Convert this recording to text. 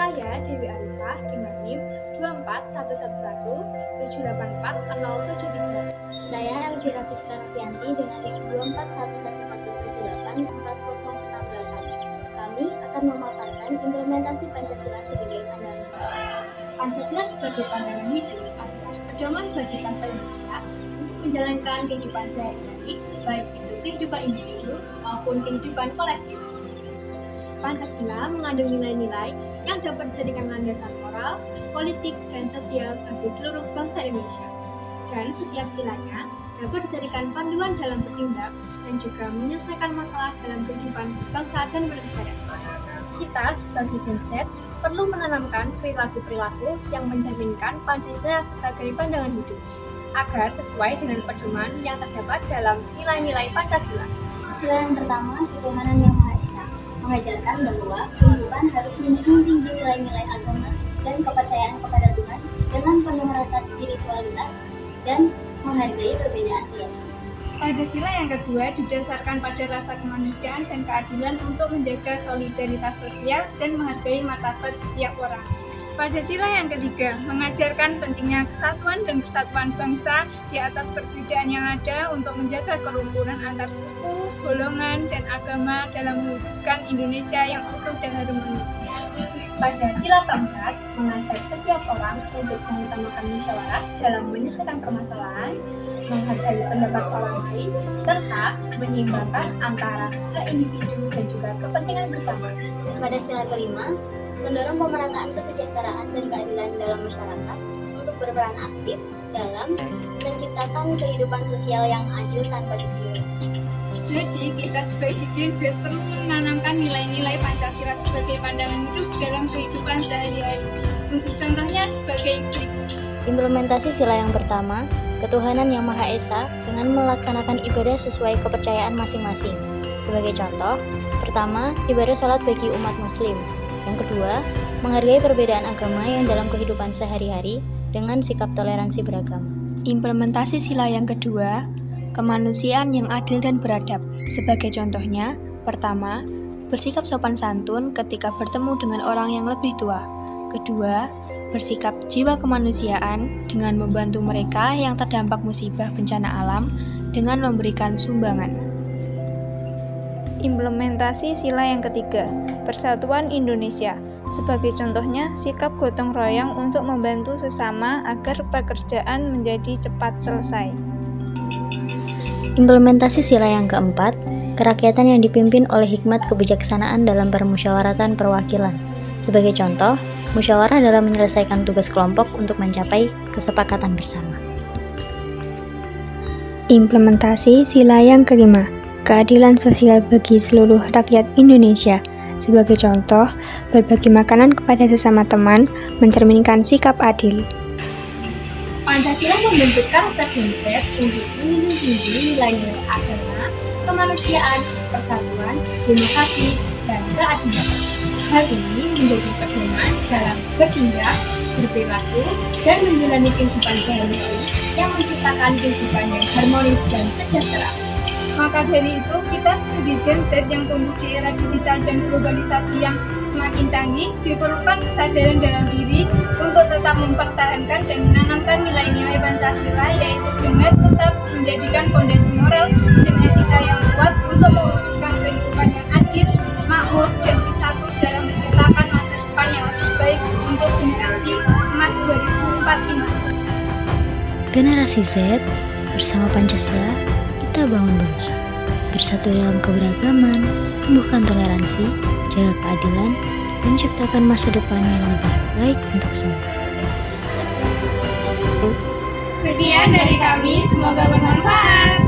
Saya Dewi Arifah dengan NIM 24111784073. Saya Elvira Fiska Rafianti dengan NIM 24111784068. Kami akan memaparkan implementasi Pancasila sebagai pandangan hidup. Pancasila sebagai pandangan hidup adalah pedoman bagi bangsa Indonesia untuk menjalankan kehidupan sehari-hari, baik itu kehidupan individu maupun kehidupan kolektif. Pancasila mengandung nilai-nilai yang dapat dijadikan landasan moral, politik, dan sosial bagi seluruh bangsa Indonesia. Dan setiap silanya dapat dijadikan panduan dalam bertindak dan juga menyelesaikan masalah dalam kehidupan bangsa dan bernegara. Kita sebagai Gen Z perlu menanamkan perilaku-perilaku yang mencerminkan Pancasila sebagai pandangan hidup, agar sesuai dengan pedoman yang terdapat dalam nilai-nilai Pancasila. Sila yang pertama, ketuhanan yang Maha Esa, mengajarkan bahwa kehidupan harus menjunjung tinggi nilai-nilai agama dan kepercayaan kepada Tuhan dengan penuh rasa spiritualitas dan menghargai perbedaan keyakinan. Pancasila yang kedua didasarkan pada rasa kemanusiaan dan keadilan untuk menjaga solidaritas sosial dan menghargai martabat setiap orang. Pancasila yang ketiga mengajarkan pentingnya kesatuan dan persatuan bangsa di atas perbedaan yang ada untuk menjaga kerukunan antar suku, golongan, dan agama dalam mewujudkan Indonesia yang utuh dan harmonis. Pancasila keempat mengajak setiap orang untuk mengutamakan musyawarah dalam menyelesaikan permasalahan, menghargai pendapat orang lain, serta menyeimbangkan antara hak individu dan juga kepentingan bersama. Pada sila kelima, mendorong pemerataan kesejahteraan dan keadilan dalam masyarakat untuk berperan aktif dalam menciptakan kehidupan sosial yang adil tanpa diskriminasi. Jadi, kita sebagai Gen Z perlu menanamkan nilai-nilai Pancasila sebagai pandangan hidup dalam kehidupan sehari-hari. Untuk contohnya sebagai berikut. Implementasi sila yang pertama, ketuhanan yang Maha Esa dengan melaksanakan ibadah sesuai kepercayaan masing-masing. Sebagai contoh, pertama, ibadah salat bagi umat muslim. Yang kedua, menghargai perbedaan agama yang dalam kehidupan sehari-hari dengan sikap toleransi beragama. Implementasi sila yang kedua, kemanusiaan yang adil dan beradab. Sebagai contohnya, pertama, bersikap sopan santun ketika bertemu dengan orang yang lebih tua. Kedua, bersikap jiwa kemanusiaan dengan membantu mereka yang terdampak musibah bencana alam dengan memberikan sumbangan. Implementasi sila yang ketiga, Persatuan Indonesia. Sebagai contohnya, sikap gotong royong untuk membantu sesama agar pekerjaan menjadi cepat selesai. Implementasi sila yang keempat, kerakyatan yang dipimpin oleh hikmat kebijaksanaan dalam permusyawaratan perwakilan. Sebagai contoh, musyawarah dalam menyelesaikan tugas kelompok untuk mencapai kesepakatan bersama. Implementasi sila yang kelima, keadilan sosial bagi seluruh rakyat Indonesia. Sebagai contoh, berbagi makanan kepada sesama teman mencerminkan sikap adil. Pancasila membentuk karakter Gen Z untuk menjunjung tinggi nilai-nilai agama, kemanusiaan, persatuan, demokrasi, dan keadilan. Hal ini menjadi pedoman dalam bertindak, berperilaku, dan menjalani kehidupan sehari-hari yang menciptakan kehidupan yang harmonis dan sejahtera. Maka dari itu, kita sebagai Gen Z yang tumbuh di era digital dan globalisasi yang semakin canggih, diperlukan kesadaran dalam diri untuk tetap mempertahankan dan menanamkan nilai-nilai Pancasila, yaitu dengan tetap menjadikan fondasi moral dan etika yang kuat untuk mewujudkan kehidupan yang adil, makmur, dan bersatu dalam menciptakan masa depan yang lebih baik untuk generasi emas 2045. Generasi Z, bersama Pancasila, kita bangun bangsa. Bersatu dalam keberagaman, tumbuhkan toleransi, jaga keadilan, dan ciptakan masa depan yang lebih baik untuk semua. Sekian dari kami, semoga bermanfaat.